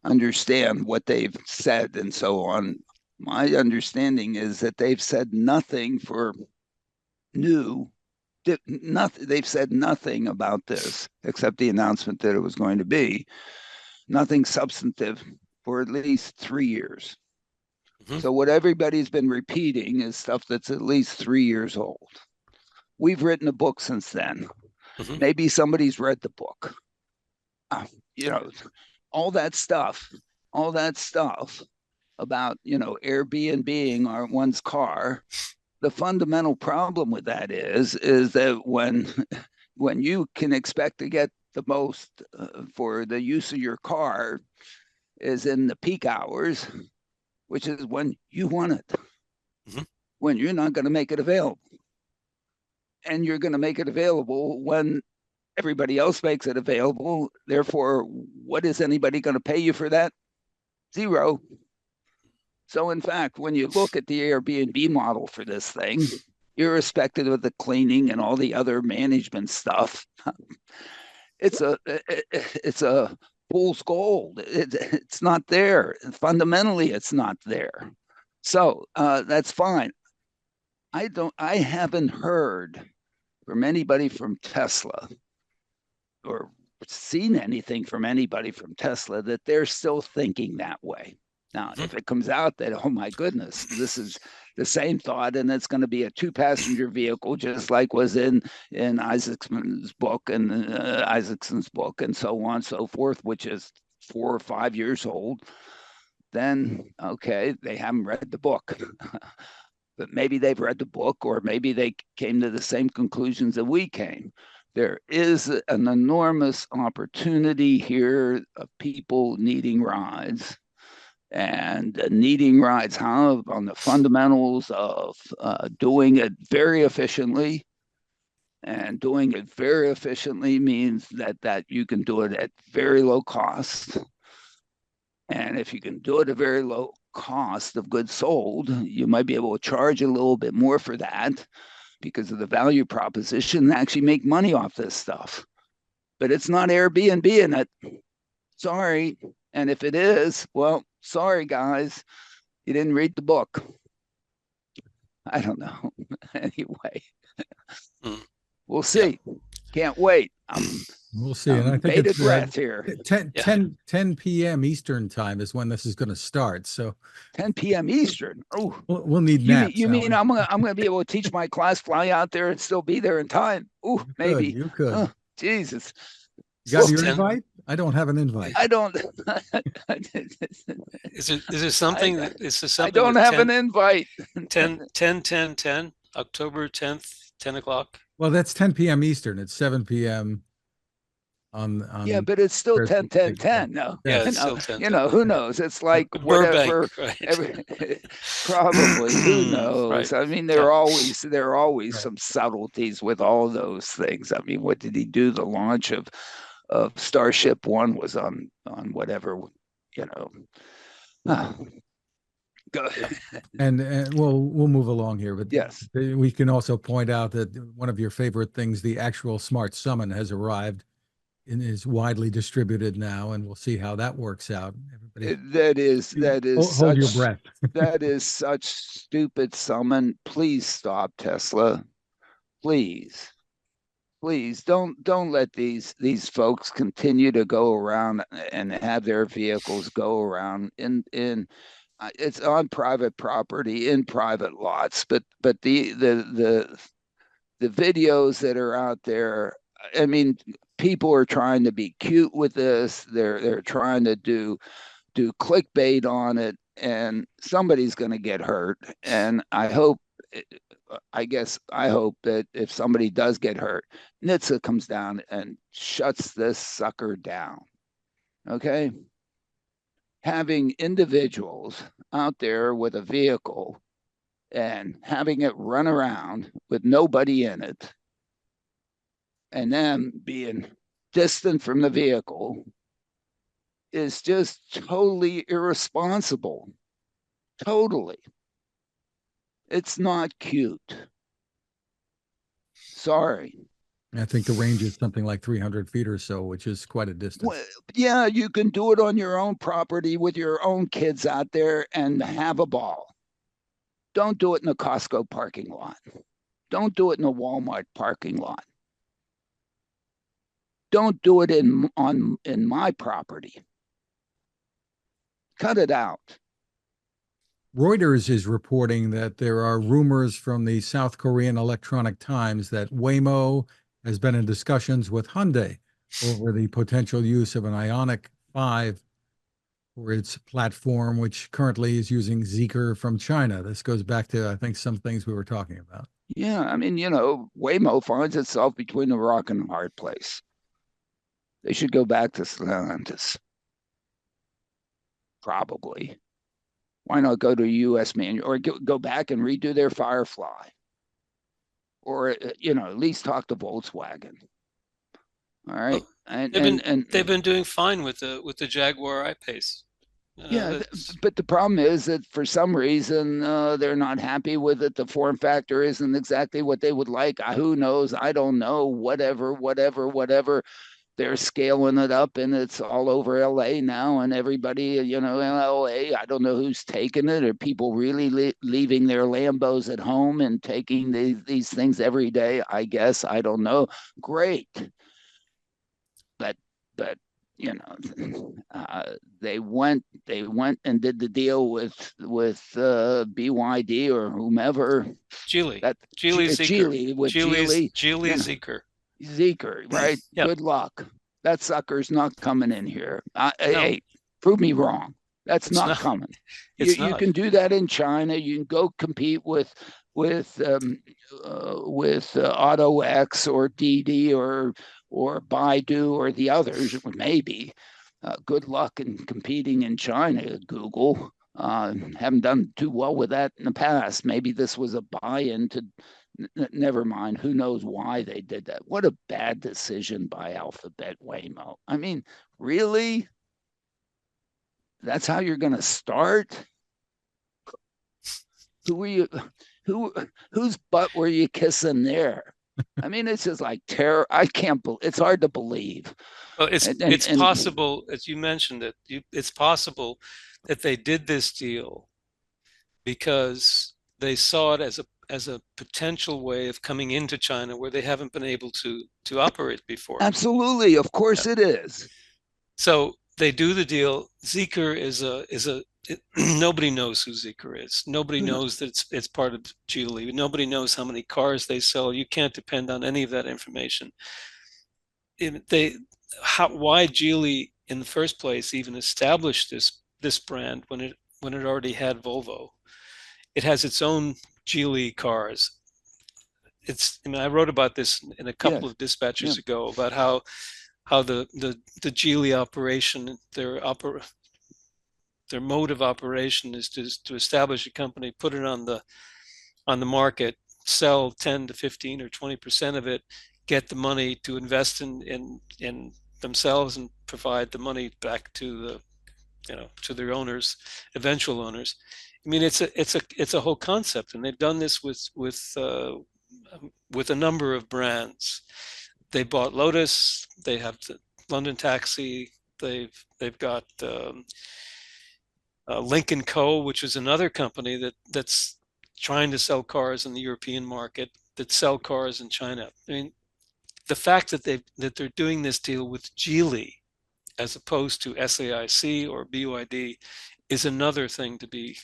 understand what they've said and so on, my understanding is that they've said nothing new. They've said nothing about this except the announcement that it was going to be. Nothing substantive for at least 3 years. Mhm. So what everybody's been repeating is stuff that's at least 3 years old. We've written a book since then. Mhm. Maybe somebody's read the book. You know, all that stuff about, Airbnb-ing our one's car. The fundamental problem with that is that when you can expect to get the most for the use of your car is in the peak hours, which is when you want it, Mhm. when you're not going to make it available. And you're going to make it available when everybody else makes it available. Therefore, what is anybody going to pay you for that? Zero. So, in fact, when you look at the Airbnb model for this thing, irrespective of the cleaning and all the other management stuff, it's a fool's gold. It's not there. Fundamentally, it's not there. So that's fine. I haven't heard from anybody from Tesla or seen anything from anybody from Tesla that they're still thinking that way. Now, if it comes out that, oh my goodness, this is the same thought, and it's going to be a two-passenger vehicle, just like was in Isaacson's book and so on and so forth, which is 4 or 5 years old, then okay, they haven't read the book. But maybe they've read the book, or maybe they came to the same conclusions that we came. There is an enormous opportunity here of people needing rides and needing rides on the fundamentals of doing it very efficiently. And doing it very efficiently means that you can do it at very low cost. And if you can do it at very low cost of goods sold, you might be able to charge a little bit more for that because of the value proposition and actually make money off this stuff. But it's not Airbnb in it. Sorry. And if it is, well, sorry, guys, you didn't read the book. I don't know. Anyway, Mm. we'll see. Can't wait. We'll see. And I think bated it's breath here. 10 p.m. Eastern time is when this is going to start. So 10 p.m. Eastern. Oh, we'll need you mean naps. you mean Alan. I'm gonna be able to teach my class, fly out there, and still be there in time? Oh, maybe. You could. Oh, Jesus. You got It's your 10. invite? I don't have an invite. I don't. Is there something that is there I something don't with have 10, an invite. 10, October 10th, 10 o'clock? Well, that's 10 p.m. Eastern. It's 7 p.m. on Yeah, but it's still Thursday. 10, 10, 10. No, Yeah, Yes. it's still 10, 10. who knows? It's like Burbank, whatever. right? Probably. Who knows? Right. I mean, Yeah. there are always Right. some subtleties with all those things. I mean, what did he do? The launch of Starship One was on whatever, you know. Go. And we'll move along here, but Yes. we can also point out that one of your favorite things, the actual smart summon, has arrived and is widely distributed now, and we'll see how that works out. Everybody, That is hold your breath. that is such stupid summon. Please stop, Tesla. Please. Please don't let these folks continue to go around and have their vehicles go around in it's on private property in private lots, but the videos that are out there, I mean, people are trying to be cute with this. They're trying to do clickbait on it, and somebody's going to get hurt. And I guess I hope that if somebody does get hurt, NHTSA comes down and shuts this sucker down. Okay? Having individuals out there with a vehicle and having it run around with nobody in it and them being distant from the vehicle is just totally irresponsible. Totally. It's not cute. Sorry. I think the range is something like 300 feet or so, which is quite a distance. Well, yeah, you can do it on your own property with your own kids out there and have a ball. Don't do it in a Costco parking lot. Don't do it in a Walmart parking lot. Don't do it in my property. cut it out. Reuters is reporting that there are rumors from the South Korean Electronic Times that Waymo has been in discussions with Hyundai over the potential use of an Ioniq 5 for its platform, which currently is using Zeekr from China. This goes back to, I think, some things we were talking about. Yeah, I mean, Waymo finds itself between a rock and a hard place. They should go back to Stellantis, probably. Why not go to a U.S. manual or go back and redo their Firefly, or at least talk to Volkswagen. All right, they've been doing fine with the Jaguar I-Pace. Yeah, but the problem is that for some reason they're not happy with it. The form factor isn't exactly what they would like. Who knows? I don't know. Whatever. They're scaling it up, and it's all over LA now, and everybody, in LA, I don't know who's taking it. Are people really leaving their Lambos at home and taking these things every day? I guess. I don't know. Great. But they went and did the deal with BYD or whomever. Geely. Geely with Geely. Zeekr. Zeekr, right? Yep. Good luck. That sucker's not coming in here. No. Hey, prove me wrong. That's not coming. You can do that in China. You can go compete with AutoX or Didi or Baidu or the others, maybe. Good luck in competing in China, Google. Haven't done too well with that in the past. Maybe this was a buy-in to. Never mind. Who knows why they did that? What a bad decision by Alphabet Waymo. I mean, really? That's how you're going to start? Whose butt were you kissing there? I mean, it's just like terror. I can't believe it's hard to believe. Well, it's possible, as you mentioned it, it's possible that they did this deal because they saw it as a potential way of coming into China where they haven't been able to operate before. Absolutely, of course it is. So they do the deal. Zeekr nobody knows who Zeekr is. Nobody knows that it's part of Geely. Nobody knows how many cars they sell. You can't depend on any of that information. Why Geely in the first place even established this brand when it already had Volvo? It has its own Geely cars. I wrote about this in a couple of dispatches ago about how the Geely operation, their mode of operation is to establish a company, put it on the market, sell 10 to 15 or 20% of it, get the money to invest in themselves and provide the money back to their owners, eventual owners. I mean, it's a whole concept, and they've done this with a number of brands. They bought Lotus. They have the London Taxi. They've got Lynk & Co., which is another company that's trying to sell cars in the European market, that sell cars in China. I mean, the fact that they're doing this deal with Geely as opposed to SAIC or BYD is another thing to be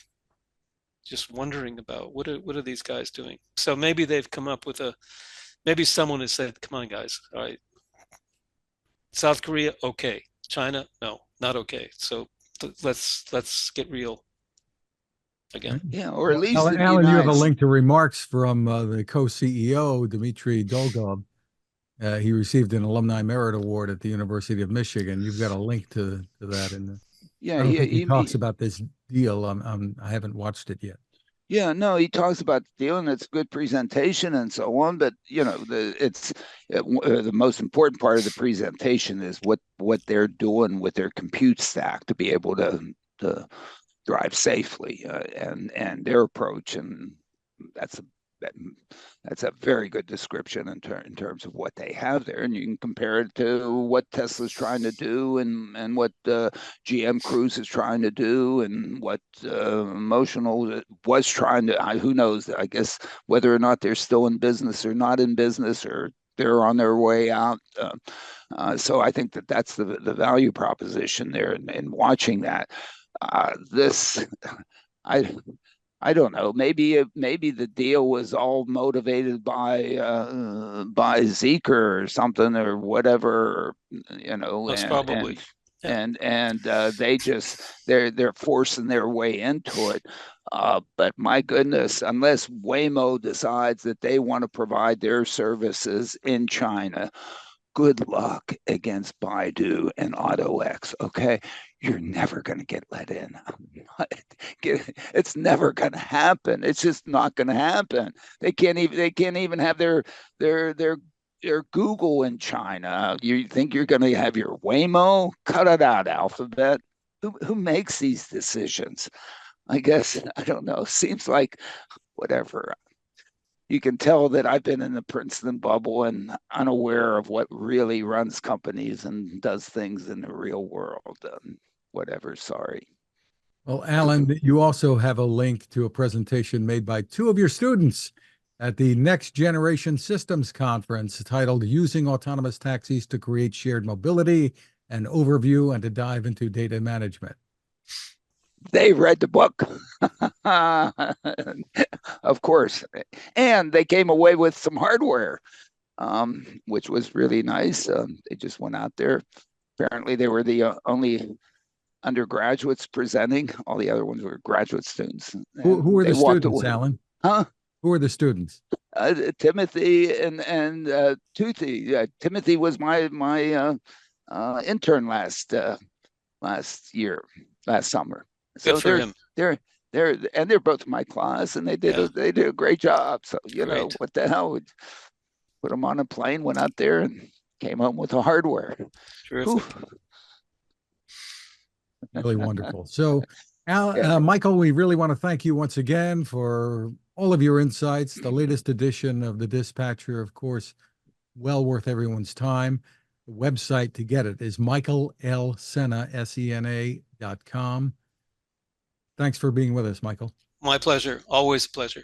just wondering about. What are these guys doing? So maybe they've come up with maybe someone has said, come on guys, all right, South Korea, okay, China, no, not okay. So let's get real again. Yeah, or at least Alan, you have a link to remarks from the co-CEO, Dmitry Dolgov. He received an Alumni Merit Award at the University of Michigan. You've got a link to that in there. Yeah, I don't think he talks about this deal. I haven't watched it yet. Yeah, no, he talks about the deal, and it's good presentation and so on. But the most important part of the presentation is what they're doing with their compute stack to be able to drive safely, and their approach, and that's a very good description in terms of what they have there, and you can compare it to what Tesla's trying to do, and what GM Cruise is trying to do, and what Motional was trying to. Who knows? I guess whether or not they're still in business or not in business, or they're on their way out. So I think that's the value proposition there, and watching that. This, I, I don't know. Maybe the deal was all motivated by Zeker or something or whatever, Most probably. Yeah. They're forcing their way into it. But my goodness, unless Waymo decides that they want to provide their services in China, good luck against Baidu and AutoX. Okay, you're never going to get let in. It's never going to happen. It's just not going to happen. They can't even have their Google in China. You think you're going to have your Waymo? Cut it out, Alphabet. Who makes these decisions? I guess I don't know. Seems like whatever. You can tell that I've been in the Princeton bubble and unaware of what really runs companies and does things in the real world. Whatever, sorry. Well, Alan, you also have a link to a presentation made by two of your students at the Next Generation Systems Conference titled Using Autonomous Taxis to Create Shared Mobility, an overview and to dive into data management. They read the book, of course, and they came away with some hardware, which was really nice. They just went out there. Apparently, they were the only undergraduates presenting. All the other ones were graduate students. Who were the students, Alan? Huh? Who were the students? Timothy and Toothy. Timothy was my intern last summer. So Good for him. they're both my class, and they did a great job. So Great. what the hell? We'd put them on a plane, went out there, and came home with the hardware. Terrific. Oof. Really wonderful. So, Michael, we really want to thank you once again for all of your insights. The latest edition of the Dispatcher, of course, well worth everyone's time. The website to get it is michaelsena, SENA.com. Thanks for being with us, Michael. My pleasure. Always a pleasure.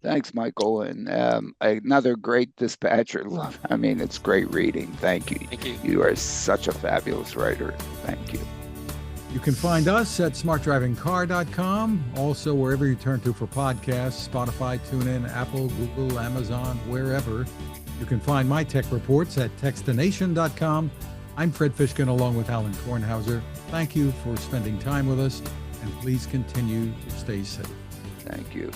Thanks, Michael, and another great Dispatcher. I mean, it's great reading. Thank you. Thank you. You are such a fabulous writer. Thank you. You can find us at smartdrivingcar.com. Also, wherever you turn to for podcasts, Spotify, TuneIn, Apple, Google, Amazon, wherever. You can find my tech reports at techstination.com. I'm Fred Fishkin along with Alan Kornhauser. Thank you for spending time with us, and please continue to stay safe. Thank you.